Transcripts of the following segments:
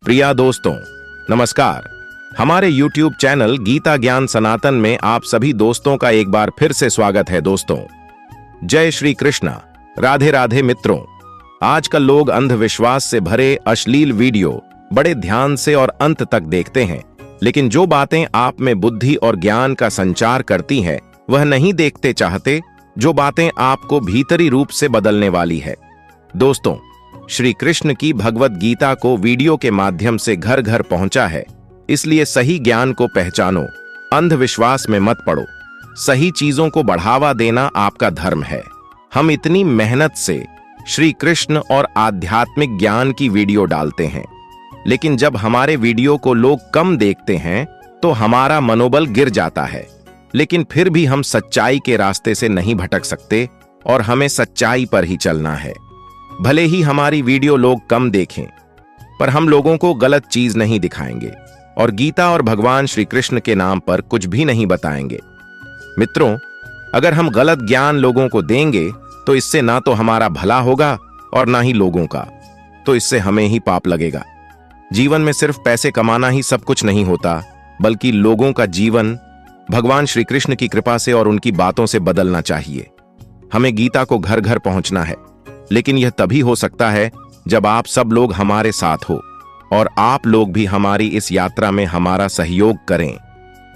प्रिया दोस्तों, नमस्कार। हमारे YouTube चैनल गीता ज्ञान सनातन में आप सभी दोस्तों का एक बार फिर से स्वागत है। दोस्तों, जय श्री कृष्णा, राधे राधे। मित्रों, आजकल लोग अंधविश्वास से भरे अश्लील वीडियो बड़े ध्यान से और अंत तक देखते हैं, लेकिन जो बातें आप में बुद्धि और ज्ञान का संचार करती हैं, वह नहीं देखते चाहते, जो बातें आपको भीतरी रूप से बदलने वाली है। दोस्तों, श्री कृष्ण की भगवत गीता को वीडियो के माध्यम से घर घर पहुंचा है, इसलिए सही ज्ञान को पहचानो, अंधविश्वास में मत पड़ो। सही चीजों को बढ़ावा देना आपका धर्म है। हम इतनी मेहनत से श्री कृष्ण और आध्यात्मिक ज्ञान की वीडियो डालते हैं, लेकिन जब हमारे वीडियो को लोग कम देखते हैं तो हमारा मनोबल गिर जाता है। लेकिन फिर भी हम सच्चाई के रास्ते से नहीं भटक सकते और हमें सच्चाई पर ही चलना है। भले ही हमारी वीडियो लोग कम देखें, पर हम लोगों को गलत चीज नहीं दिखाएंगे और गीता और भगवान श्री कृष्ण के नाम पर कुछ भी नहीं बताएंगे। मित्रों, अगर हम गलत ज्ञान लोगों को देंगे तो इससे ना तो हमारा भला होगा और ना ही लोगों का, तो इससे हमें ही पाप लगेगा। जीवन में सिर्फ पैसे कमाना ही सब कुछ नहीं होता, बल्कि लोगों का जीवन भगवान श्री कृष्ण की कृपा से और उनकी बातों से बदलना चाहिए। हमें गीता को घर घर पहुंचना है, लेकिन यह तभी हो सकता है जब आप सब लोग हमारे साथ हो और आप लोग भी हमारी इस यात्रा में हमारा सहयोग करें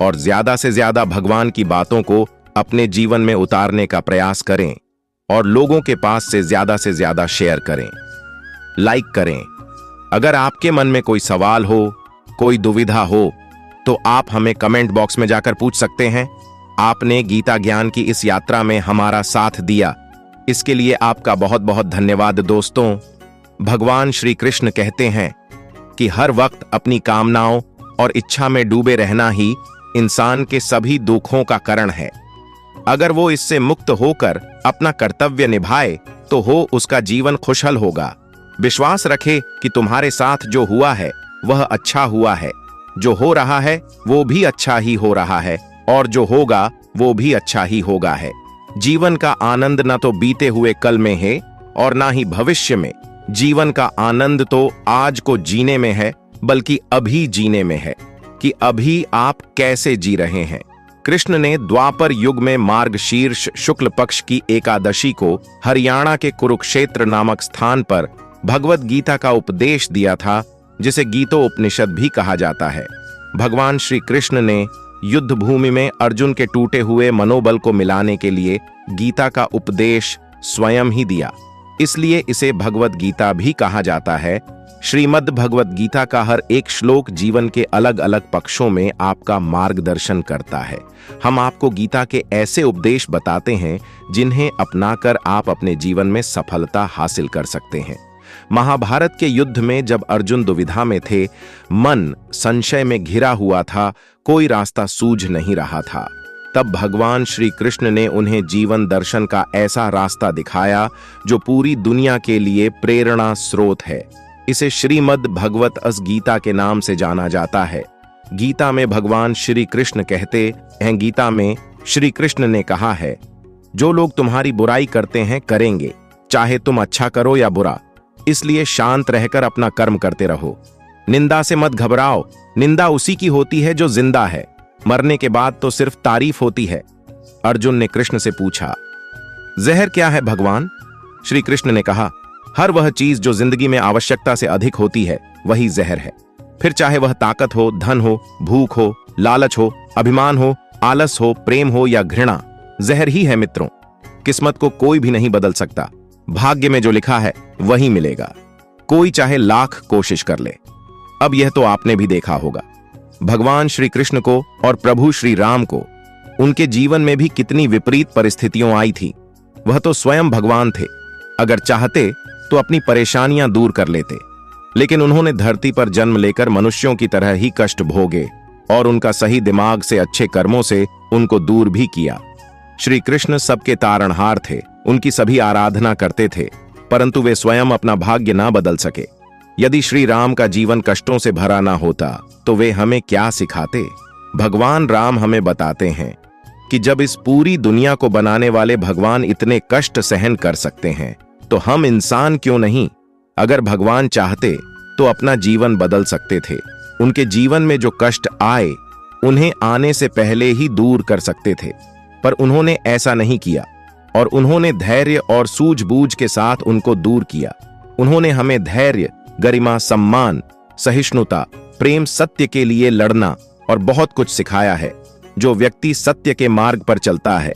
और ज्यादा से ज्यादा भगवान की बातों को अपने जीवन में उतारने का प्रयास करें और लोगों के पास से ज्यादा शेयर करें, लाइक करें। अगर आपके मन में कोई सवाल हो, कोई दुविधा हो, तो आप हमें कमेंट बॉक्स में जाकर पूछ सकते हैं। आपने गीता ज्ञान की इस यात्रा में हमारा साथ दिया, इसके लिए आपका बहुत बहुत धन्यवाद। दोस्तों, भगवान श्री कृष्ण कहते हैं कि हर वक्त अपनी कामनाओं और इच्छा में डूबे रहना ही इंसान के सभी दुखों का कारण है। अगर वो इससे मुक्त होकर अपना कर्तव्य निभाए तो उसका जीवन खुशहाल होगा। विश्वास रखे कि तुम्हारे साथ जो हुआ है वह अच्छा हुआ है, जो हो रहा है वो भी अच्छा ही हो रहा है और जो होगा वो भी अच्छा ही होगा है। जीवन का आनंद ना तो बीते हुए कल में है और ना ही भविष्य में। जीवन का आनंद तो आज को जीने में है, बल्कि अभी जीने में है कि अभी आप कैसे जी रहे हैं। कृष्ण ने द्वापर युग में मार्गशीर्ष शुक्ल पक्ष की एकादशी को हरियाणा के कुरुक्षेत्र नामक स्थान पर भगवत गीता का उपदेश दिया था, जिसे गीतोपनिषद भी कहा जाता है। भगवान श्री कृष्ण ने युद्ध भूमि में अर्जुन के टूटे हुए मनोबल को मिलाने के लिए गीता का उपदेश स्वयं ही दिया, इसलिए इसे भगवत गीता भी कहा जाता है। श्रीमद् भगवत गीता का हर एक श्लोक जीवन के अलग अलग पक्षों में आपका मार्गदर्शन करता है। हम आपको गीता के ऐसे उपदेश बताते हैं जिन्हें अपनाकर आप अपने जीवन में सफलता हासिल कर सकते हैं। महाभारत के युद्ध में जब अर्जुन दुविधा में थे, मन संशय में घिरा हुआ था, कोई रास्ता सूझ नहीं रहा था, तब भगवान श्री कृष्ण ने उन्हें जीवन दर्शन का ऐसा रास्ता दिखाया जो पूरी दुनिया के लिए प्रेरणा स्रोत है। इसे श्रीमद् भगवत गीता के नाम से जाना जाता है। गीता में भगवान श्री कृष्ण कहते हैं, गीता में श्री कृष्ण ने कहा है, जो लोग तुम्हारी बुराई करते हैं करेंगे, चाहे तुम अच्छा करो या बुरा, इसलिए शांत रहकर अपना कर्म करते रहो। निंदा से मत घबराओ, निंदा उसी की होती है जो जिंदा है, मरने के बाद तो सिर्फ तारीफ होती है। अर्जुन ने कृष्ण से पूछा, जहर क्या है भगवान? श्री कृष्ण ने कहा, हर वह चीज जो जिंदगी में आवश्यकता से अधिक होती है वही जहर है। फिर चाहे वह ताकत हो, धन हो, भूख हो, लालच हो, अभिमान हो, आलस हो, प्रेम हो या घृणा, जहर ही है। मित्रों, किस्मत को कोई भी नहीं बदल सकता। भाग्य में जो लिखा है वही मिलेगा, कोई चाहे लाख कोशिश कर ले। अब यह तो आपने भी देखा होगा, भगवान श्री कृष्ण को और प्रभु श्री राम को उनके जीवन में भी कितनी विपरीत परिस्थितियों आई थी। वह तो स्वयं भगवान थे, अगर चाहते तो अपनी परेशानियां दूर कर लेते, लेकिन उन्होंने धरती पर जन्म लेकर मनुष्यों की तरह ही कष्ट भोगे और उनका सही दिमाग से, अच्छे कर्मों से उनको दूर भी किया। श्री कृष्ण सबके तारणहार थे, उनकी सभी आराधना करते थे, परंतु वे स्वयं अपना भाग्य ना बदल सके। यदि श्री राम का जीवन कष्टों से भरा ना होता तो वे हमें क्या सिखाते? भगवान राम हमें बताते हैं कि जब इस पूरी दुनिया को बनाने वाले भगवान इतने कष्ट सहन कर सकते हैं, तो हम इंसान क्यों नहीं? अगर भगवान चाहते तो अपना जीवन बदल सकते थे। उनके जीवन में जो कष्ट आए उन्हें आने से पहले ही दूर कर सकते थे, पर उन्होंने ऐसा नहीं किया और उन्होंने धैर्य और सूझबूझ के साथ उनको दूर किया। उन्होंने हमें धैर्य, गरिमा, सम्मान, सहिष्णुता, प्रेम, सत्य के लिए लड़ना और बहुत कुछ सिखाया है। जो व्यक्ति सत्य के मार्ग पर चलता है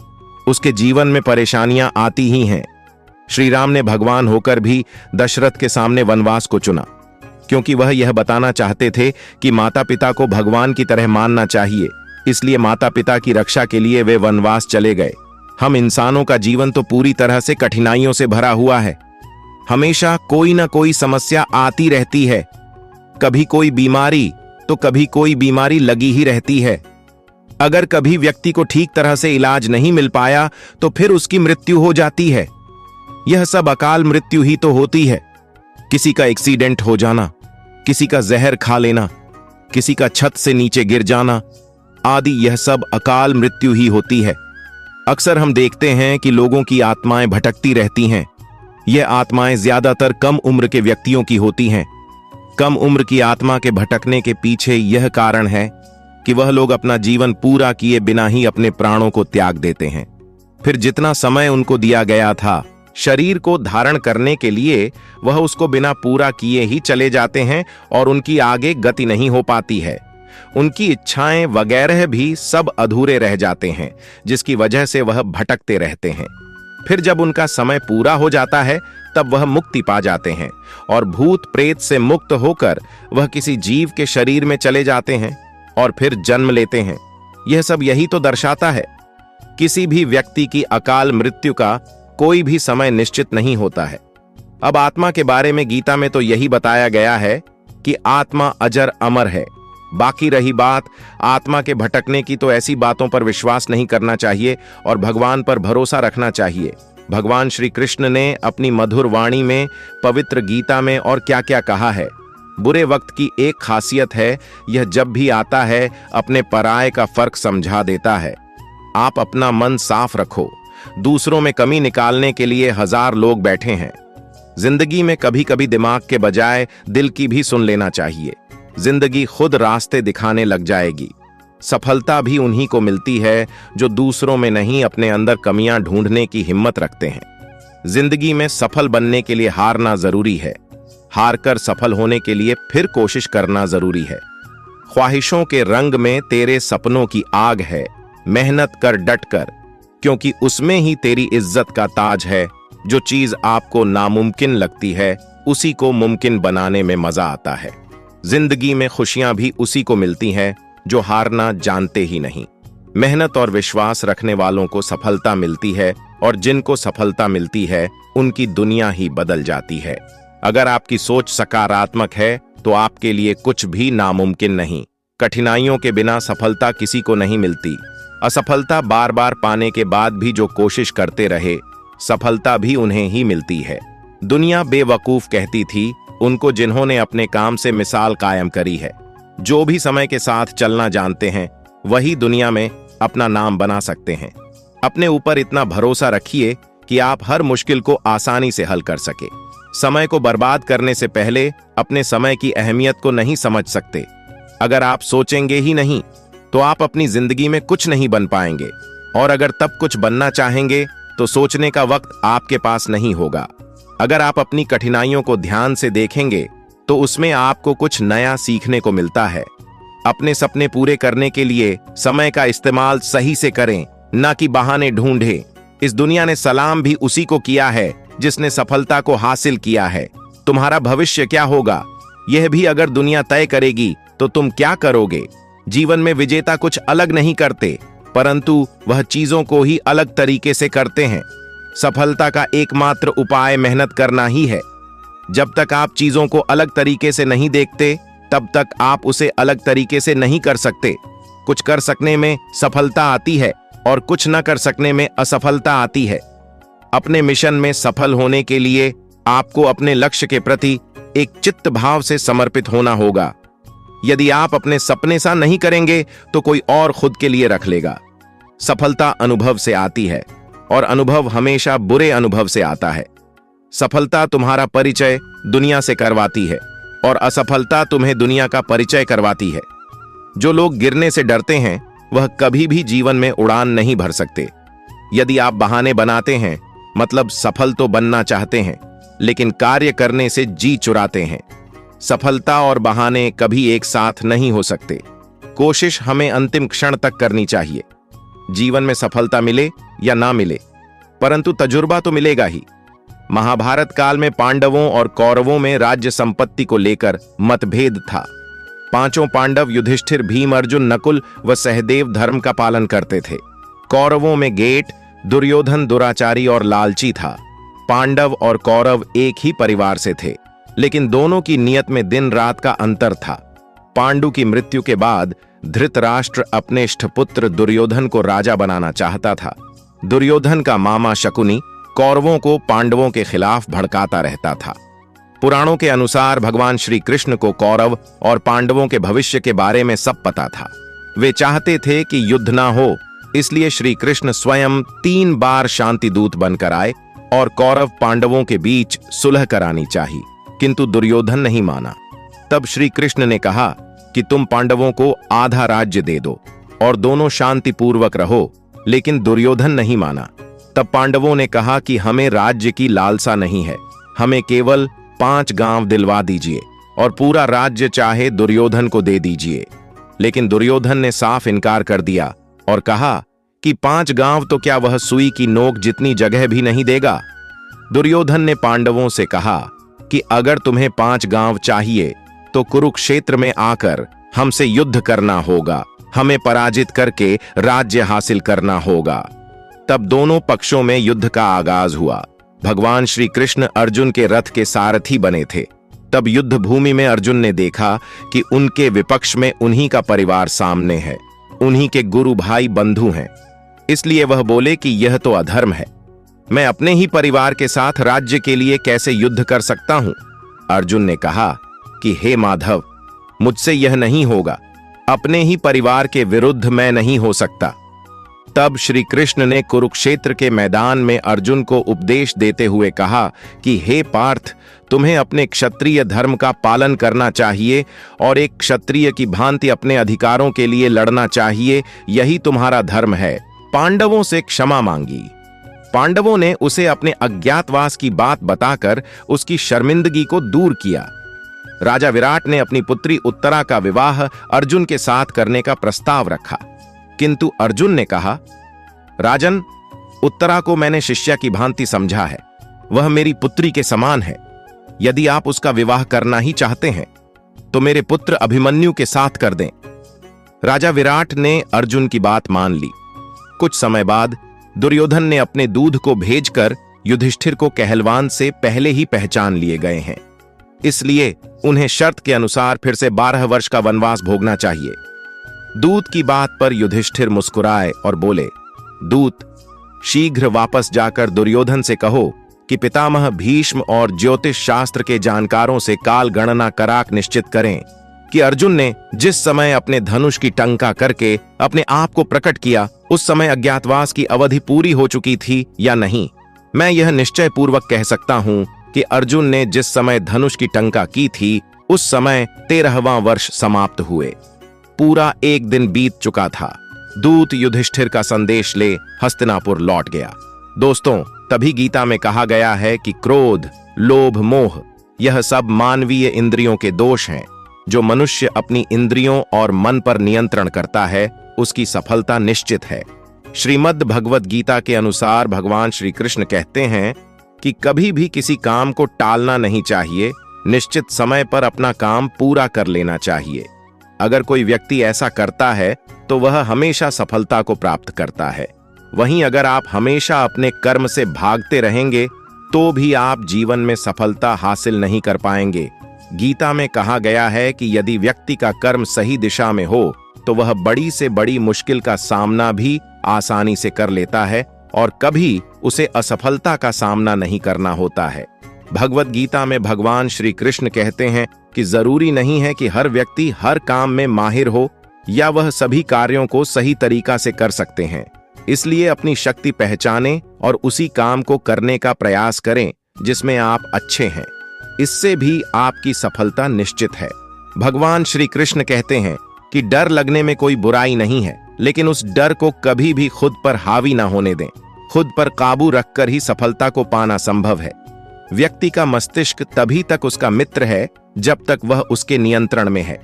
उसके जीवन में परेशानियां आती ही हैं। श्री राम ने भगवान होकर भी दशरथ के सामने वनवास को चुना, क्योंकि वह यह बताना चाहते थे कि माता पिता को भगवान की तरह मानना चाहिए। इसलिए माता पिता की रक्षा के लिए वे वनवास चले गए। हम इंसानों का जीवन तो पूरी तरह से कठिनाइयों से भरा हुआ है। हमेशा कोई ना कोई समस्या आती रहती है, कभी कोई बीमारी तो कभी कोई बीमारी लगी ही रहती है। अगर कभी व्यक्ति को ठीक तरह से इलाज नहीं मिल पाया तो फिर उसकी मृत्यु हो जाती है। यह सब अकाल मृत्यु ही तो होती है। किसी का एक्सीडेंट हो जाना, किसी का जहर खा लेना, किसी का छत से नीचे गिर जाना आदि, यह सब अकाल मृत्यु ही होती है। अक्सर हम देखते हैं कि लोगों की आत्माएं भटकती रहती हैं। यह आत्माएं ज्यादातर कम उम्र के व्यक्तियों की होती हैं। कम उम्र की आत्मा के भटकने के पीछे यह कारण है कि वह लोग अपना जीवन पूरा किए बिना ही अपने प्राणों को त्याग देते हैं। फिर जितना समय उनको दिया गया था शरीर को धारण करने के लिए, वह उसको बिना पूरा किए ही चले जाते हैं और उनकी आगे गति नहीं हो पाती है। उनकी इच्छाएं वगैरह भी सब अधूरे रह जाते हैं, जिसकी वजह से वह भटकते रहते हैं। फिर जब उनका समय पूरा हो जाता है तब वह मुक्ति पा जाते हैं और भूत प्रेत से मुक्त होकर वह किसी जीव के शरीर में चले जाते हैं और फिर जन्म लेते हैं। यह सब यही तो दर्शाता है। किसी भी व्यक्ति की अकाल मृत्यु का कोई भी समय निश्चित नहीं होता है। अब आत्मा के बारे में गीता में तो यही बताया गया है कि आत्मा अजर अमर है। बाकी रही बात आत्मा के भटकने की, तो ऐसी बातों पर विश्वास नहीं करना चाहिए और भगवान पर भरोसा रखना चाहिए। भगवान श्री कृष्ण ने अपनी मधुर वाणी में, पवित्र गीता में और क्या क्या कहा है। बुरे वक्त की एक खासियत है, यह जब भी आता है अपने पराये का फर्क समझा देता है। आप अपना मन साफ रखो। दूसरों में कमी निकालने के लिए हजार लोग बैठे हैं। जिंदगी में कभी कभी दिमाग के बजाय दिल की भी सुन लेना चाहिए। जिंदगी खुद रास्ते दिखाने लग जाएगी। सफलता भी उन्हीं को मिलती है जो दूसरों में नहीं, अपने अंदर कमियां ढूंढने की हिम्मत रखते हैं। जिंदगी में सफल बनने के लिए हारना जरूरी है। हार कर सफल होने के लिए फिर कोशिश करना जरूरी है। ख्वाहिशों के रंग में तेरे सपनों की आग है। मेहनत कर डट कर, क्योंकि उसमें ही तेरी इज्जत का ताज है। जो चीज आपको नामुमकिन लगती है उसी को मुमकिन बनाने में मजा आता है। जिंदगी में खुशियां भी उसी को मिलती हैं जो हारना जानते ही नहीं। मेहनत और विश्वास रखने वालों को सफलता मिलती है और जिनको सफलता मिलती है उनकी दुनिया ही बदल जाती है। अगर आपकी सोच सकारात्मक है तो आपके लिए कुछ भी नामुमकिन नहीं। कठिनाइयों के बिना सफलता किसी को नहीं मिलती। असफलता बार बार पाने के बाद भी जो कोशिश करते रहे, सफलता भी उन्हें ही मिलती है। दुनिया बेवकूफ कहती थी उनको जिन्होंने अपने काम से मिसाल कायम करी है। जो भी समय के साथ चलना जानते हैं वही दुनिया में अपना नाम बना सकते हैं। अपने ऊपर इतना भरोसा रखिए कि आप हर मुश्किल को आसानी से हल कर सके। समय को बर्बाद करने से पहले अपने समय की अहमियत को नहीं समझ सकते। अगर आप सोचेंगे ही नहीं तो आप अपनी जिंदगी में कुछ नहीं बन पाएंगे, और अगर तब कुछ बनना चाहेंगे तो सोचने का वक्त आपके पास नहीं होगा। अगर आप अपनी कठिनाइयों को ध्यान से देखेंगे तो उसमें आपको कुछ नया सीखने को मिलता है। अपने सपने पूरे करने के लिए समय का इस्तेमाल सही से करें, ना कि बहाने ढूंढें। इस दुनिया ने सलाम भी उसी को किया है जिसने सफलता को हासिल किया है। तुम्हारा भविष्य क्या होगा यह भी अगर दुनिया तय करेगी तो तुम क्या करोगे। जीवन में विजेता कुछ अलग नहीं करते, परंतु वह चीजों को ही अलग तरीके से करते हैं। सफलता का एकमात्र उपाय मेहनत करना ही है। जब तक आप चीजों को अलग तरीके से नहीं देखते तब तक आप उसे अलग तरीके से नहीं कर सकते। कुछ कर सकने में सफलता आती है और कुछ न कर सकने में असफलता आती है। अपने मिशन में सफल होने के लिए आपको अपने लक्ष्य के प्रति एक चित्त भाव से समर्पित होना होगा। यदि आप अपने सपने सा नहीं करेंगे तो कोई और खुद के लिए रख लेगा। सफलता अनुभव से आती है और अनुभव हमेशा बुरे अनुभव से आता है। सफलता तुम्हारा परिचय दुनिया से करवाती है। और असफलता तुम्हें दुनिया का परिचय करवाती है। जो लोग गिरने से डरते हैं वह कभी भी जीवन में उड़ान नहीं भर सकते। यदि आप बहाने बनाते हैं मतलब सफल तो बनना चाहते हैं लेकिन कार्य करने से जी चुराते हैं। सफलता और बहाने कभी एक साथ नहीं हो सकते। कोशिश हमें अंतिम क्षण तक करनी चाहिए। जीवन में सफलता मिले या ना मिले, परंतु तजुर्बा तो मिलेगा ही। महाभारत काल में पांडवों और कौरवों में राज्य संपत्ति को लेकर मतभेद था। पांचों पांडव युधिष्ठिर, भीम, अर्जुन, नकुल व सहदेव धर्म का पालन करते थे। कौरवों में गेट, दुर्योधन दुराचारी और लालची था। पांडव और कौरव एक ही परिवार से थे, लेकिन दोनों की नीयत में दिन रात का अंतर था। पांडु की मृत्यु के बाद धृतराष्ट्र अपने इष्टपुत्र दुर्योधन को राजा बनाना चाहता था। दुर्योधन का मामा शकुनी कौरवों को पांडवों के खिलाफ भड़काता रहता था। पुराणों के अनुसार भगवान श्री कृष्ण को कौरव और पांडवों के भविष्य के बारे में सब पता था। वे चाहते थे कि युद्ध ना हो, इसलिए श्री कृष्ण स्वयं 3 बार शांति दूत बनकर आए और कौरव पांडवों के बीच सुलह करानी चाहिए, किंतु दुर्योधन नहीं माना। तब श्री कृष्ण ने कहा कि तुम पांडवों को आधा राज्य दे दो और दोनों शांतिपूर्वक रहो, लेकिन दुर्योधन नहीं माना। तब पांडवों ने कहा कि हमें राज्य की लालसा नहीं है, हमें केवल 5 गांव दिलवा दीजिए और पूरा राज्य चाहे दुर्योधन को दे दीजिए। लेकिन दुर्योधन ने साफ इनकार कर दिया और कहा कि 5 गांव तो क्या वह सुई की नोक जितनी जगह भी नहीं देगा। दुर्योधन ने पांडवों से कहा कि अगर तुम्हें 5 गांव चाहिए तो कुरुक्षेत्र में आकर हमसे युद्ध करना होगा, हमें पराजित करके राज्य हासिल करना होगा। तब दोनों पक्षों में युद्ध का आगाज हुआ। भगवान श्री कृष्ण अर्जुन के रथ के सारथी बने थे। तब युद्ध भूमि में अर्जुन ने देखा कि उनके विपक्ष में उन्हीं का परिवार सामने है, उन्हीं के गुरु भाई बंधु हैं। इसलिए वह बोले कि यह तो अधर्म है, मैं अपने ही परिवार के साथ राज्य के लिए कैसे युद्ध कर सकता हूं। अर्जुन ने कहा कि हे माधव, मुझसे यह नहीं होगा, अपने ही परिवार के विरुद्ध मैं नहीं हो सकता। तब श्री कृष्ण ने कुरुक्षेत्र के मैदान में अर्जुन को उपदेश देते हुए कहा कि हे पार्थ, तुम्हें अपने क्षत्रिय धर्म का पालन करना चाहिए और एक क्षत्रिय की भांति अपने अधिकारों के लिए लड़ना चाहिए, यही तुम्हारा धर्म है। पांडवों से क्षमा मांगी। पांडवों ने उसे अपने अज्ञातवास की बात बताकर उसकी शर्मिंदगी को दूर किया। राजा विराट ने अपनी पुत्री उत्तरा का विवाह अर्जुन के साथ करने का प्रस्ताव रखा, किंतु अर्जुन ने कहा, राजन, उत्तरा को मैंने शिष्या की भांति समझा है, वह मेरी पुत्री के समान है। यदि आप उसका विवाह करना ही चाहते हैं तो मेरे पुत्र अभिमन्यु के साथ कर दें। राजा विराट ने अर्जुन की बात मान ली। कुछ समय बाद दुर्योधन ने अपने दूध को भेजकर युधिष्ठिर को कहलवान से पहले ही पहचान लिए गए हैं, इसलिए उन्हें शर्त के अनुसार फिर से 12 वर्ष का वनवास भोगना चाहिए। दूत की बात पर युधिष्ठिर मुस्कुराए और बोले, दूत, शीघ्र वापस जाकर दुर्योधन से कहो कि पितामह भीष्म और ज्योतिष शास्त्र के जानकारों से काल गणना कराक निश्चित करें कि अर्जुन ने जिस समय अपने धनुष की टंका करके अपने आप को प्रकट किया, उस समय अज्ञातवास की अवधि पूरी हो चुकी थी या नहीं। मैं यह निश्चय पूर्वक कह सकता हूं कि अर्जुन ने जिस समय धनुष की टंका की थी उस समय 13वां वर्ष समाप्त हुए। पूरा 1 दिन बीत चुका था। दूत युधिष्ठिर का संदेश ले हस्तिनापुर लौट गया। दोस्तों, तभी गीता में कहा गया है कि क्रोध, लोभ, मोह यह सब मानवीय इंद्रियों के दोष हैं। जो मनुष्य अपनी इंद्रियों और मन पर नियंत्रण करता है उसकी सफलता निश्चित है। श्रीमद् भगवद गीता के अनुसार भगवान श्री कृष्ण कहते हैं कि कभी भी किसी काम को टालना नहीं चाहिए, निश्चित समय पर अपना काम पूरा कर लेना चाहिए। अगर कोई व्यक्ति ऐसा करता है तो वह हमेशा सफलता को प्राप्त करता है। वहीं अगर आप हमेशा अपने कर्म से भागते रहेंगे तो भी आप जीवन में सफलता हासिल नहीं कर पाएंगे। गीता में कहा गया है कि यदि व्यक्ति का कर्म सही दिशा में हो तो वह बड़ी से बड़ी मुश्किल का सामना भी आसानी से कर लेता है और कभी उसे असफलता का सामना नहीं करना होता है। भगवद गीता में भगवान श्री कृष्ण कहते हैं कि जरूरी नहीं है कि हर व्यक्ति हर काम में माहिर हो या वह सभी कार्यों को सही तरीका से कर सकते हैं। इसलिए अपनी शक्ति पहचानें और उसी काम को करने का प्रयास करें जिसमें आप अच्छे हैं। इससे भी आपकी सफलता निश्चित है। भगवान श्री कृष्ण कहते हैं कि डर लगने में कोई बुराई नहीं है, लेकिन उस डर को कभी भी खुद पर हावी ना होने दें। खुद पर काबू रखकर ही सफलता को पाना संभव है। व्यक्ति का मस्तिष्क तभी तक उसका मित्र है जब तक वह उसके नियंत्रण में है।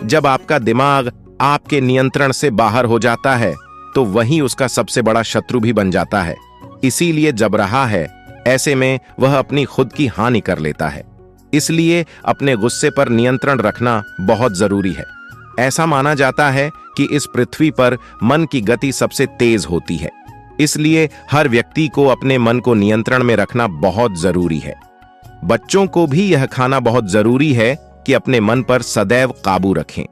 जब आपका दिमाग आपके नियंत्रण से बाहर हो जाता है तो वही उसका सबसे बड़ा शत्रु भी बन जाता है। इसीलिए जब रहा है, ऐसे में वह अपनी खुद की हानि कर लेता है। इसलिए अपने गुस्से पर नियंत्रण रखना बहुत जरूरी है। ऐसा माना जाता है कि इस पृथ्वी पर मन की गति सबसे तेज होती है। इसलिए हर व्यक्ति को अपने मन को नियंत्रण में रखना बहुत जरूरी है। बच्चों को भी यह खाना बहुत जरूरी है कि अपने मन पर सदैव काबू रखें।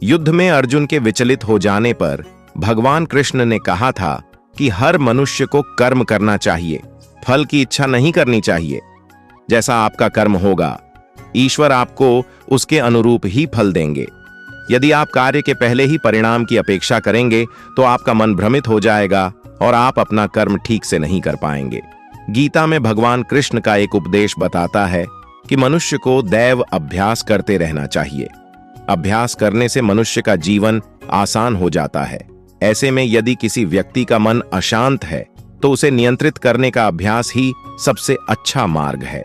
युद्ध में अर्जुन के विचलित हो जाने पर भगवान कृष्ण ने कहा था कि हर मनुष्य को कर्म करना चाहिए, फल की इच्छा नहीं करनी चाहिए। जैसा आपका कर्म होगा, ईश्वर आपको उसके अनुरूप ही फल देंगे। यदि आप कार्य के पहले ही परिणाम की अपेक्षा करेंगे तो आपका मन भ्रमित हो जाएगा और आप अपना कर्म ठीक से नहीं कर पाएंगे। गीता में भगवान कृष्ण का एक उपदेश बताता है कि मनुष्य को दैव अभ्यास करते रहना चाहिए। अभ्यास करने से मनुष्य का जीवन आसान हो जाता है। ऐसे में यदि किसी व्यक्ति का मन अशांत है तो उसे नियंत्रित करने का अभ्यास ही सबसे अच्छा मार्ग है।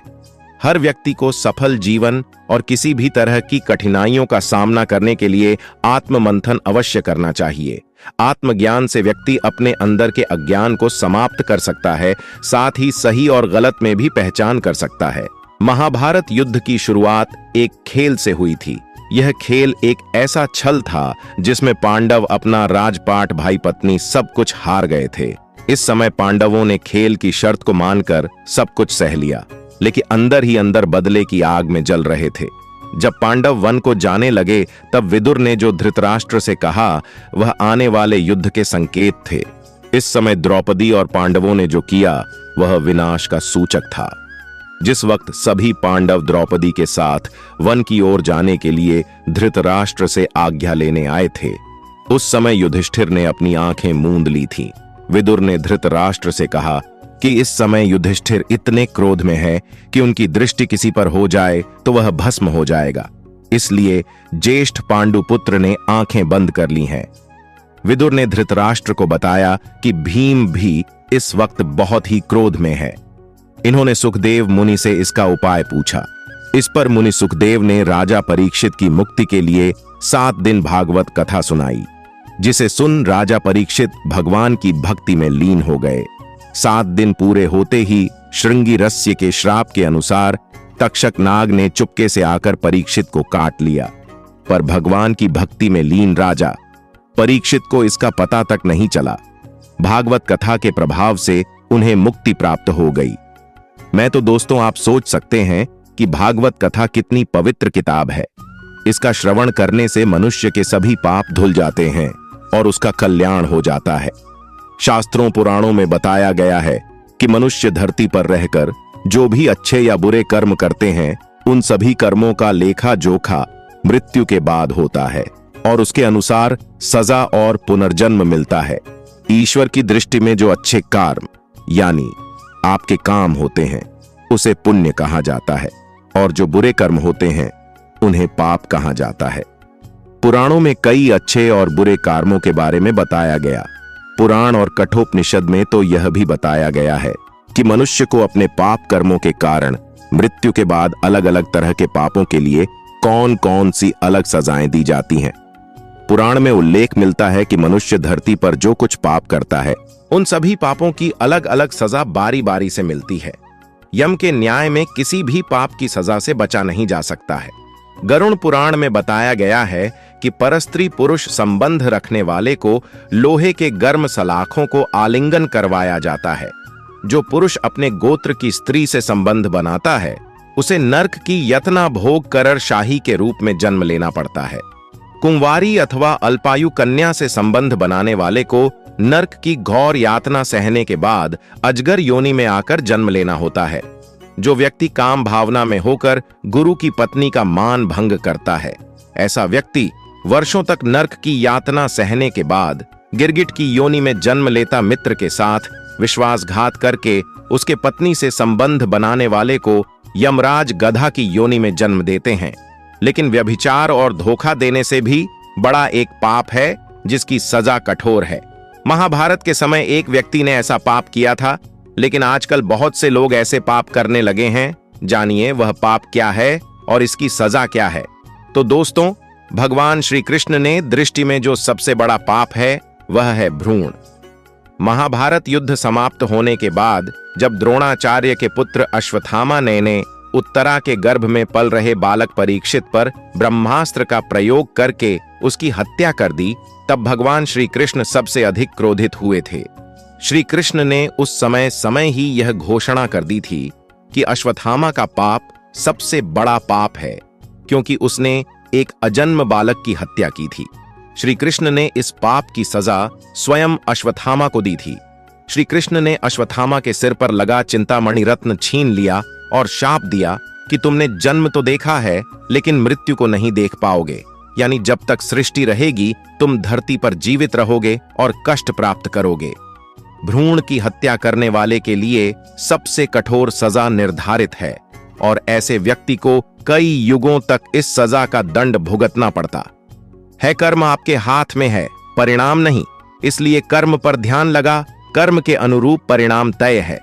हर व्यक्ति को सफल जीवन और किसी भी तरह की कठिनाइयों का सामना करने के लिए आत्ममंथन अवश्य करना चाहिए। आत्मज्ञान से व्यक्ति अपने अंदर के अज्ञान को समाप्त कर सकता है, साथ ही सही और गलत में भी पहचान कर सकता है। महाभारत युद्ध की शुरुआत एक खेल से हुई थी। यह खेल एक ऐसा छल था जिसमें पांडव अपना राजपाट, भाई पत्नी सब कुछ हार गए थे। इस समय पांडवों ने खेल की शर्त को मानकर सब कुछ सह लिया, लेकिन अंदर ही अंदर बदले की आग में जल रहे थे। जब पांडव वन को जाने लगे तब विदुर ने जो धृतराष्ट्र से कहा वह आने वाले युद्ध के संकेत थे। इस समय द्रौपदी और पांडवों ने जो किया वह विनाश का सूचक था। जिस वक्त सभी पांडव द्रौपदी के साथ वन की ओर जाने के लिए धृतराष्ट्र से आज्ञा लेने आए थे, उस समय युधिष्ठिर ने अपनी आंखें मूंद ली थीं। विदुर ने धृतराष्ट्र से कहा कि इस समय युधिष्ठिर इतने क्रोध में है कि उनकी दृष्टि किसी पर हो जाए तो वह भस्म हो जाएगा। इसलिए ज्येष्ठ पांडुपुत्र ने आंखें बंद कर ली हैं। विदुर ने धृतराष्ट्र को बताया कि भीम भी इस वक्त बहुत ही क्रोध में है। इन्होंने सुखदेव मुनि से इसका उपाय पूछा। इस पर मुनि सुखदेव ने राजा परीक्षित की मुक्ति के लिए 7 दिन भागवत कथा सुनाई, जिसे सुन राजा परीक्षित भगवान की भक्ति में लीन हो गए। 7 दिन पूरे होते ही श्रृंगी रस्य के श्राप के अनुसार तक्षक नाग ने चुपके से आकर परीक्षित को काट लिया, पर भगवान की भक्ति में लीन राजा परीक्षित को इसका पता तक नहीं चला। भागवत कथा के प्रभाव से उन्हें मुक्ति प्राप्त हो गई। मैं तो दोस्तों, आप सोच सकते हैं कि भागवत कथा कितनी पवित्र किताब है। इसका श्रवण करने से मनुष्य के सभी पाप धुल जाते हैं और उसका कल्याण हो जाता है। शास्त्रों पुराणों में बताया गया है कि मनुष्य धरती पर रहकर जो भी अच्छे या बुरे कर्म करते हैं, उन सभी कर्मों का लेखा जोखा मृत्यु के बाद होता है और उसके अनुसार सजा और पुनर्जन्म मिलता है। ईश्वर की दृष्टि में जो अच्छे कर्म यानी आपके काम होते हैं उसे पुण्य कहा जाता है, और जो बुरे कर्म होते हैं उन्हें पाप कहा जाता है। पुराणों में कई अच्छे और बुरे कर्मों के बारे में बताया गया। पुराण और कठोपनिषद में तो यह भी बताया गया है कि मनुष्य को अपने पाप कर्मों के कारण मृत्यु के बाद अलग अलग तरह के पापों के लिए कौन कौन सी अलग सजाएं दी जाती हैं। पुराण में उल्लेख मिलता है कि मनुष्य धरती पर जो कुछ पाप करता है उन सभी पापों की अलग अलग सजा बारी बारी से मिलती है। यम के न्याय में किसी भी पाप की सजा से बचा नहीं जा सकता है। गरुड़ पुराण में बताया गया है कि परस्त्री पुरुष संबंध रखने वाले को लोहे के गर्म सलाखों को आलिंगन करवाया जाता है। जो पुरुष अपने गोत्र की स्त्री से संबंध बनाता है उसे नर्क की यतना भोग कर शाही के रूप में जन्म लेना पड़ता है। कुंवारी अथवा अल्पायु कन्या से संबंध बनाने वाले को नर्क की घोर यातना सहने के बाद अजगर योनि में आकर जन्म लेना होता है। जो व्यक्ति काम भावना में होकर गुरु की पत्नी का मान भंग करता है, ऐसा व्यक्ति वर्षों तक नर्क की यातना सहने के बाद गिरगिट की योनि में जन्म लेता मित्र के साथ विश्वासघात करके उसके पत्नी से संबंध बनाने वाले को यमराज गधा की योनि में जन्म देते हैं। लेकिन व्यभिचार और धोखा देने से भी बड़ा एक पाप है जिसकी सजा कठोर है। महाभारत के समय एक व्यक्ति ने ऐसा पाप किया था, लेकिन आजकल बहुत से लोग ऐसे पाप करने लगे हैं। जानिए वह पाप क्या है और इसकी सजा क्या है। तो दोस्तों, भगवान श्री कृष्ण ने दृष्टि में जो सबसे बड़ा पाप है वह है भ्रूण। महाभारत युद्ध समाप्त होने के बाद जब द्रोणाचार्य के पुत्र अश्वत्थामा ने उत्तरा के गर्भ में पल रहे बालक परीक्षित पर ब्रह्मास्त्र का प्रयोग करके उसकी हत्या कर दी, तब भगवान श्री कृष्ण सबसे अधिक क्रोधित हुए थे। श्री कृष्ण ने उस समय ही यह घोषणा कर दी थी कि अश्वत्थामा का पाप सबसे बड़ा पाप है, क्योंकि उसने एक अजन्म बालक की हत्या की थी। श्री कृष्ण ने इस पाप की सजा स्वयं अश्वत्थामा को दी थी। श्री कृष्ण ने अश्वत्थामा के सिर पर लगा चिंतामणि रत्न छीन लिया और शाप दिया कि तुमने जन्म तो देखा है, लेकिन मृत्यु को नहीं देख पाओगे। यानी जब तक सृष्टि रहेगी तुम धरती पर जीवित रहोगे और कष्ट प्राप्त करोगे। भ्रूण की हत्या करने वाले के लिए सबसे कठोर सजा निर्धारित है और ऐसे व्यक्ति को कई युगों तक इस सजा का दंड भुगतना पड़ता है। कर्म आपके हाथ में है, परिणाम नहीं, इसलिए कर्म पर ध्यान लगा, कर्म के अनुरूप परिणाम तय है।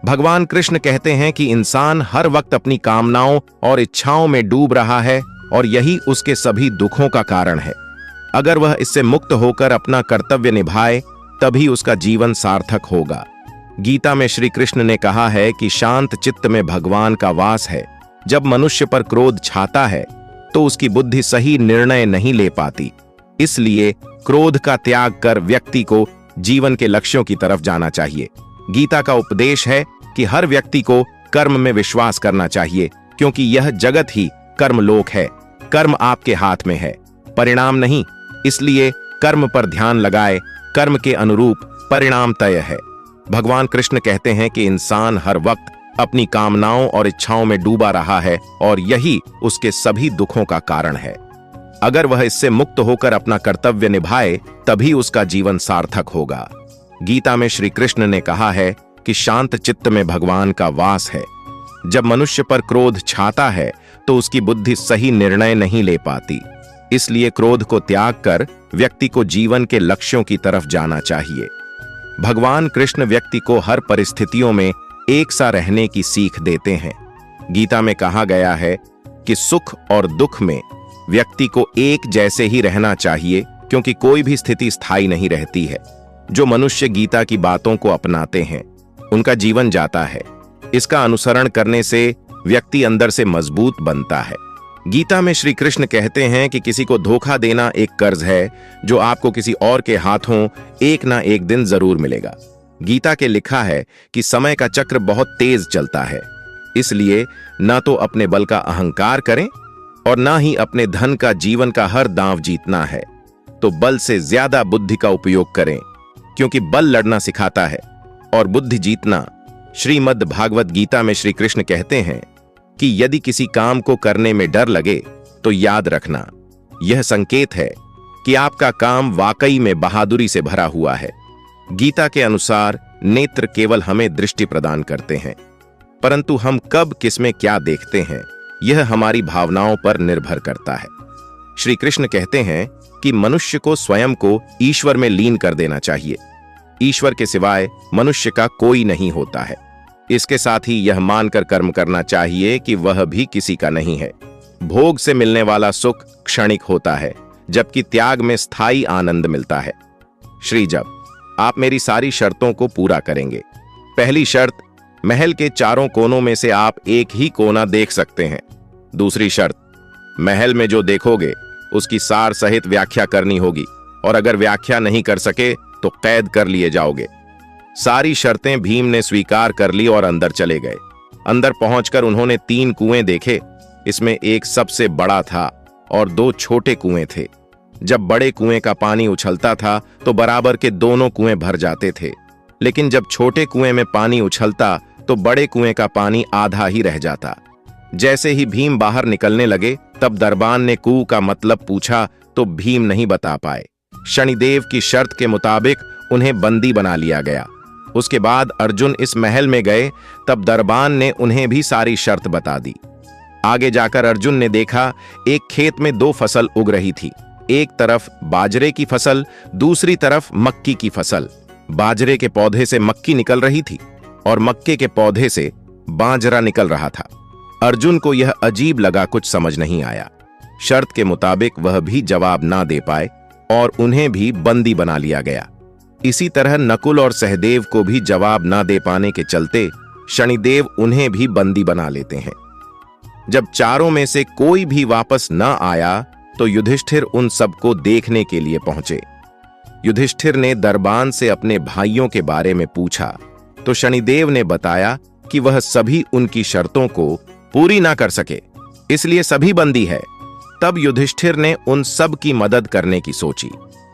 भगवान कृष्ण कहते हैं कि इंसान हर वक्त अपनी कामनाओं और इच्छाओं में डूब रहा है और यही उसके सभी दुखों का कारण है। अगर वह इससे मुक्त होकर अपना कर्तव्य निभाए तभी उसका जीवन सार्थक होगा। गीता में श्री कृष्ण ने कहा है कि शांत चित्त में भगवान का वास है। जब मनुष्य पर क्रोध छाता है तो उसकी बुद्धि सही निर्णय नहीं ले पाती। इसलिए क्रोध का त्याग कर व्यक्ति को जीवन के लक्ष्यों की तरफ जाना चाहिए। गीता का उपदेश है कि हर व्यक्ति को कर्म में विश्वास करना चाहिए, क्योंकि यह जगत ही कर्मलोक है। कर्म आपके हाथ में है, परिणाम नहीं, इसलिए कर्म पर ध्यान लगाए, कर्म के अनुरूप परिणाम तय है। भगवान कृष्ण कहते हैं कि इंसान हर वक्त अपनी कामनाओं और इच्छाओं में डूबा रहा है और यही उसके सभी दुखों का कारण है। अगर वह इससे मुक्त होकर अपना कर्तव्य निभाए तभी उसका जीवन सार्थक होगा। गीता में श्री कृष्ण ने कहा है कि शांत चित्त में भगवान का वास है। जब मनुष्य पर क्रोध छाता है तो उसकी बुद्धि सही निर्णय नहीं ले पाती। इसलिए क्रोध को त्याग कर व्यक्ति को जीवन के लक्ष्यों की तरफ जाना चाहिए। भगवान कृष्ण व्यक्ति को हर परिस्थितियों में एक सा रहने की सीख देते हैं। गीता में कहा गया है कि सुख और दुख में व्यक्ति को एक जैसे ही रहना चाहिए, क्योंकि कोई भी स्थिति स्थायी नहीं रहती है। जो मनुष्य गीता की बातों को अपनाते हैं उनका जीवन जाता है। इसका अनुसरण करने से व्यक्ति अंदर से मजबूत बनता है। गीता में श्री कृष्ण कहते हैं कि किसी को धोखा देना एक कर्ज है जो आपको किसी और के हाथों एक ना एक दिन जरूर मिलेगा। गीता के लिखा है कि समय का चक्र बहुत तेज चलता है, इसलिए ना तो अपने बल का अहंकार करें और ना ही अपने धन का जीवन का हर दांव जीतना है। तो बल से ज्यादा बुद्धि का उपयोग करें, क्योंकि बल लड़ना सिखाता है और बुद्धि जीतना। श्रीमद् भागवत गीता में श्री कृष्ण कहते हैं कि यदि किसी काम को करने में डर लगे तो याद रखना, यह संकेत है कि आपका काम वाकई में बहादुरी से भरा हुआ है। गीता के अनुसार नेत्र केवल हमें दृष्टि प्रदान करते हैं, परंतु हम कब किसमें क्या देखते हैं यह हमारी भावनाओं पर निर्भर करता है। श्री कृष्ण कहते हैं कि मनुष्य को स्वयं को ईश्वर में लीन कर देना चाहिए। ईश्वर के सिवाय मनुष्य का कोई नहीं होता है। इसके साथ ही यह मानकर कर्म करना चाहिए कि वह भी किसी का नहीं है। भोग से मिलने वाला सुख क्षणिक होता है, जबकि त्याग में स्थायी आनंद मिलता है। श्री जब आप मेरी सारी शर्तों को पूरा करेंगे। पहली शर्त, महल के चारों कोनों में से आप एक ही कोना देख सकते हैं। दूसरी शर्त, महल में जो देखोगे उसकी सार सहित व्याख्या करनी होगी और अगर व्याख्या नहीं कर सके तो कैद कर लिए जाओगे। सारी शर्तें भीम ने स्वीकार कर ली और अंदर चले गए। अंदर पहुंचकर उन्होंने 3 कुएं देखे। इसमें एक सबसे बड़ा था और 2 छोटे कुएं थे। जब बड़े कुएं का पानी उछलता था तो बराबर के दोनों कुएं भर जाते थे, लेकिन जब छोटे कुएं में पानी उछलता तो बड़े कुएं का पानी आधा ही रह जाता। जैसे ही भीम बाहर निकलने लगे तब दरबान ने कुएं का मतलब पूछा तो भीम नहीं बता पाए। शनिदेव की शर्त के मुताबिक उन्हें बंदी बना लिया गया। उसके बाद अर्जुन इस महल में गए, तब दरबान ने उन्हें भी सारी शर्त बता दी। आगे जाकर अर्जुन ने देखा एक खेत में 2 फसल उग रही थी। एक तरफ बाजरे की फसल, दूसरी तरफ मक्की की फसल। बाजरे के पौधे से मक्की निकल रही थी और मक्के के पौधे से बाजरा निकल रहा था। अर्जुन को यह अजीब लगा, कुछ समझ नहीं आया। शर्त के मुताबिक वह भी जवाब ना दे पाए और उन्हें भी बंदी बना लिया गया। इसी तरह नकुल और सहदेव को भी जवाब ना दे पाने के चलते शनिदेव उन्हें भी बंदी बना लेते हैं। जब चारों में से कोई भी वापस न आया तो युधिष्ठिर उन सबको देखने के लिए पहुंचे। युधिष्ठिर ने दरबान से अपने भाइयों के बारे में पूछा तो शनिदेव ने बताया कि वह सभी उनकी शर्तों को पूरी ना कर सके, इसलिए सभी बंदी है। तब युधिष्ठिर ने उन सब की मदद करने की सोची।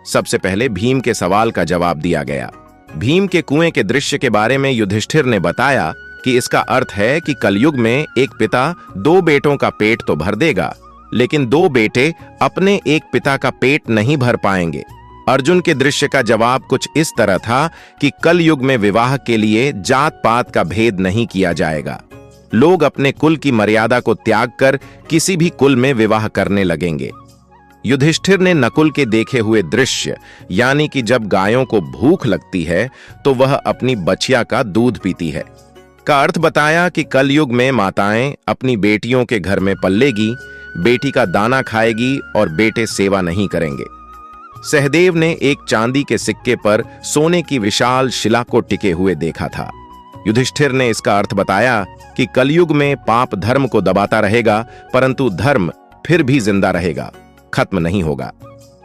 सबसे पहले भीम के सवाल का जवाब दिया गया। भीम के कुएं के दृश्य के बारे में युधिष्ठिर ने बताया कि इसका अर्थ है कि कलयुग में एक पिता 2 बेटों का पेट तो भर देगा, लेकिन 2 बेटे अपने एक पिता का पेट नहीं भर पाएंगे। अर्जुन के दृश्य का जवाब कुछ इस तरह था कि कलयुग में विवाह के लिए जात पात का भेद नहीं किया जाएगा। लोग अपने कुल की मर्यादा को त्याग कर किसी भी कुल में विवाह करने लगेंगे। युधिष्ठिर ने नकुल के देखे हुए दृश्य, यानी कि जब गायों को भूख लगती है तो वह अपनी बछिया का दूध पीती है, का अर्थ बताया कि कलयुग में माताएं अपनी बेटियों के घर में पल्लेगी, बेटी का दाना खाएगी और बेटे सेवा नहीं करेंगे। सहदेव ने एक चांदी के सिक्के पर सोने की विशाल शिला को टिके हुए देखा था। युधिष्ठिर ने इसका अर्थ बताया कि कलयुग में पाप धर्म को दबाता रहेगा, परंतु धर्म फिर भी जिंदा रहेगा, खत्म नहीं होगा।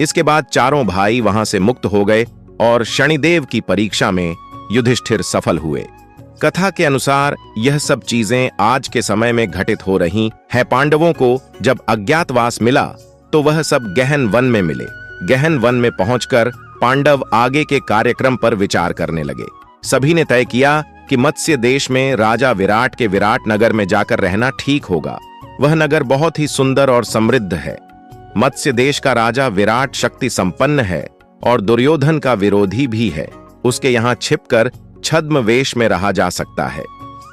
इसके बाद चारों भाई वहां से मुक्त हो गए और शनिदेव की परीक्षा में युधिष्ठिर सफल हुए। कथा के अनुसार यह सब चीजें आज के समय में घटित हो रही हैं। पांडवों को जब अज्ञातवास मिला तो वह सब गहन वन में मिले। गहन वन में पहुंचकर पांडव आगे के कार्यक्रम पर विचार करने लगे। सभी ने तय किया कि मत्स्य देश में राजा विराट के विराट नगर में जाकर रहना ठीक होगा। वह नगर बहुत ही सुंदर और समृद्ध है। मत्स्य देश का राजा विराट शक्ति संपन्न है और दुर्योधन का विरोधी भी है। उसके यहाँ छिपकर छद्म वेश में रहा जा सकता है।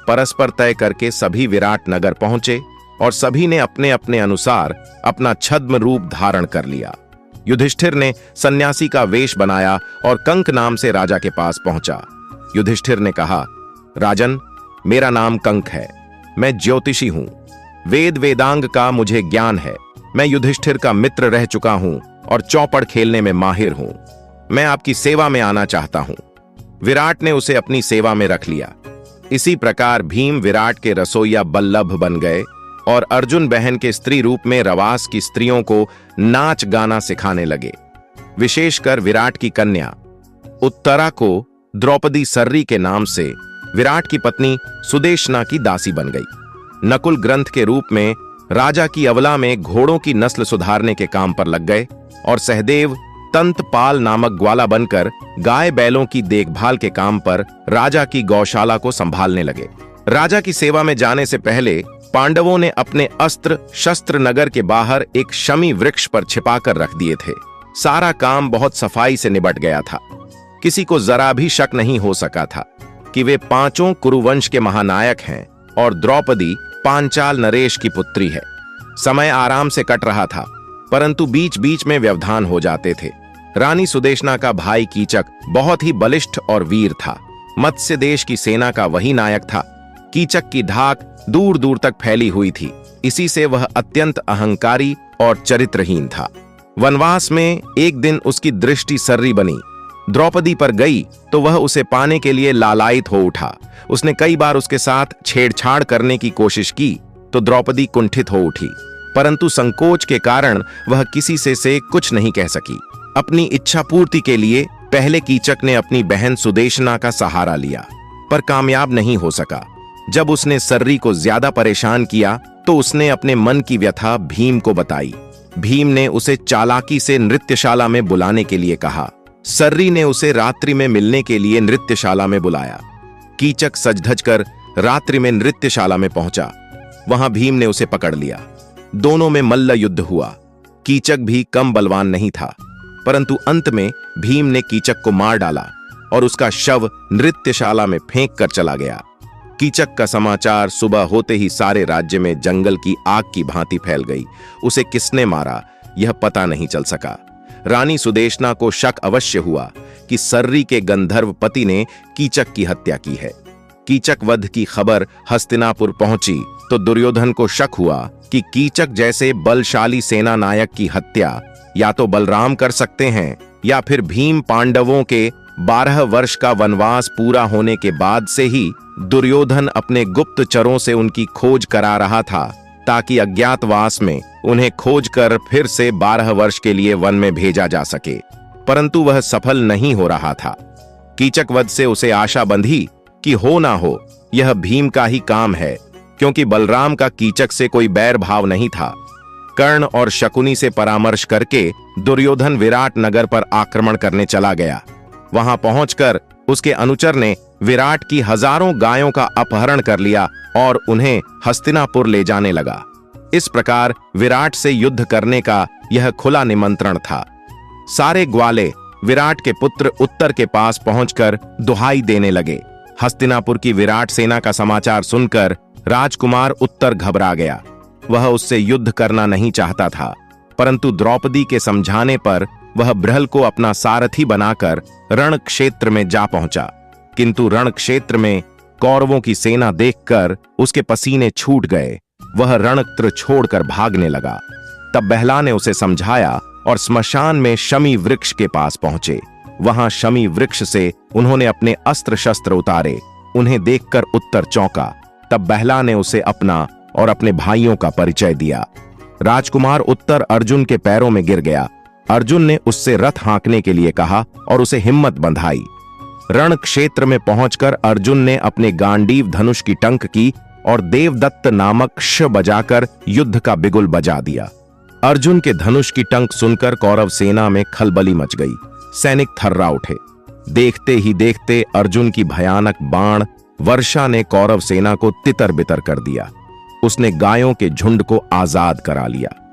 परस्पर तय करके सभी विराट नगर पहुंचे और सभी ने अपने अपने अनुसार अपना छद्म रूप धारण कर लिया। युधिष्ठिर ने सन्यासी का वेश बनाया और कंक नाम से राजा के पास पहुंचा। युधिष्ठिर ने कहा, राजन, मेरा नाम कंक है। मैं ज्योतिषी हूं। वेद वेदांग का मुझे ज्ञान है। मैं युधिष्ठिर का मित्र रह चुका हूं और चौपड़ खेलने में माहिर हूं। मैं आपकी सेवा में आना चाहता हूं। विराट ने उसे अपनी सेवा में रख लिया। इसी प्रकार भीम विराट के रसोइया बल्लभ बन गए और अर्जुन बहन के स्त्री रूप में रवास की स्त्रियों को नाच गाना सिखाने लगे। विशेषकर विराट की कन्या उत्तरा को द्रौपदी सर्री के नाम से विराट की पत्नी सुदेशना की दासी बन गई। नकुल ग्रंथ के रूप में राजा की अवला में घोड़ों की नस्ल सुधारने के काम पर लग गए और सहदेव तंतपाल नामक ग्वाला बनकर गाय बैलों की देखभाल के काम पर राजा की गौशाला को संभालने लगे। राजा की सेवा में जाने से पहले पांडवों ने अपने अस्त्र शस्त्र नगर के बाहर एक शमी वृक्ष पर छिपाकर रख दिए थे। सारा काम बहुत सफाई से निबट गया था। किसी को जरा भी शक नहीं हो सका था कि वे 5 कुरुवंश के महानायक हैं और द्रौपदी पांचाल नरेश की पुत्री है। समय आराम से कट रहा था, परंतु बीच बीच में व्यवधान हो जाते थे। रानी सुदेशना का भाई कीचक बहुत ही बलिष्ठ और वीर था। मत्स्य देश की सेना का वही नायक था। कीचक की धाक दूर दूर तक फैली हुई थी। इसी से वह अत्यंत अहंकारी और चरित्रहीन था। वनवास में एक दिन उसकी दृष्टि सर्री बनी। द्रौपदी पर गई तो वह उसे पाने के लिए लालायित हो उठा। उसने कई बार उसके साथ छेड़छाड़ करने की कोशिश की तो द्रौपदी कुंठित हो उठी, परंतु संकोच के कारण वह किसी से कुछ नहीं कह सकी। अपनी इच्छा पूर्ति के लिए पहले कीचक ने अपनी बहन सुदेशना का सहारा लिया, पर कामयाब नहीं हो सका। जब उसने सर्री को ज्यादा परेशान किया तो उसने अपने मन की व्यथा भीम को बताई। भीम ने उसे चालाकी से नृत्यशाला में बुलाने के लिए कहा। सर्री ने उसे रात्रि में मिलने के लिए नृत्यशाला में बुलाया। कीचक सज-धज कर रात्रि में नृत्यशाला में पहुंचा। वहां भीम ने उसे पकड़ लिया। दोनों में मल्ल युद्ध हुआ। कीचक भी कम बलवान नहीं था, परंतु अंत में भीम ने कीचक को मार डाला। और उसका शव नृत्यशाला में फेंक कर चला गया। कीचक का समाचार सुबह होते ही सारे राज्य में जंगल की आग की भांति फैल गई। उसे किसने मारा यह पता नहीं चल सका। रानी सुदेशना को शक अवश्य हुआ कि सर्री के गंधर्व पति ने कीचक की हत्या की है। कीचक वध की खबर हस्तिनापुर पहुंची तो दुर्योधन को शक हुआ कि कीचक जैसे बलशाली सेना नायक की हत्या या तो बलराम कर सकते हैं या फिर भीम पांडवों के 12 वर्ष का वनवास पूरा होने के बाद से ही दुर्योधन अपने गुप्तचरों से उनकी खोज करा रहा था, ताकि अज्ञातवास में उन्हें खोज कर फिर से 12 वर्ष के लिए वन में भेजा जा सके। परंतु वह सफल नहीं हो रहा था। कीचक वध से उसे आशा बंधी कि हो ना हो यह भीम का ही काम है, क्योंकि बलराम का कीचक से कोई बैर भाव नहीं था। कर्ण और शकुनी से परामर्श करके दुर्योधन विराट नगर पर आक्रमण करने चला गया। वहां पहुंचकर उसके अनुचर ने विराट की हजारों गायों का अपहरण कर लिया और उन्हें हस्तिनापुर ले जाने लगा। इस प्रकार विराट से युद्ध करने का यह खुला निमंत्रण था। सारे ग्वाले विराट के पुत्र उत्तर के पास पहुंचकर दुहाई देने लगे। हस्तिनापुर की विराट सेना का समाचार सुनकर राजकुमार उत्तर घबरा गया। वह उससे युद्ध करना नहीं चाहता था, परंतु द्रौपदी के समझाने पर वह बृहल को अपना सारथी बनाकर रण क्षेत्र में जा पहुंचा। किंतु रण क्षेत्र में कौरवों की सेना देखकर उसके पसीने छूट गए। वह रणत्र छोड़कर भागने लगा। तब बहला ने उसे समझाया और स्मशान में शमी वृक्ष के पास पहुंचे। वहां शमी वृक्ष से उन्होंने अपने अस्त्र शस्त्र उतारे। उन्हें देखकर उत्तर चौंका। तब बहला ने उसे अपना और अपने भाइयों का परिचय दिया। राजकुमार उत्तर अर्जुन के पैरों में गिर गया। अर्जुन ने उससे रथ हाँकने के लिए कहा और उसे हिम्मत बंधाई। रण क्षेत्र में पहुंचकर अर्जुन ने अपने गांडीव धनुष की टंक की और देवदत्त नामक श बजाकर युद्ध का बिगुल बजा दिया। अर्जुन के धनुष की टंक सुनकर कौरव सेना में खलबली मच गई। सैनिक थर्रा उठे। देखते ही देखते अर्जुन की भयानक बाण वर्षा ने कौरव सेना को तितर बितर कर दिया। उसने गायों के झुंड को आजाद करा लिया।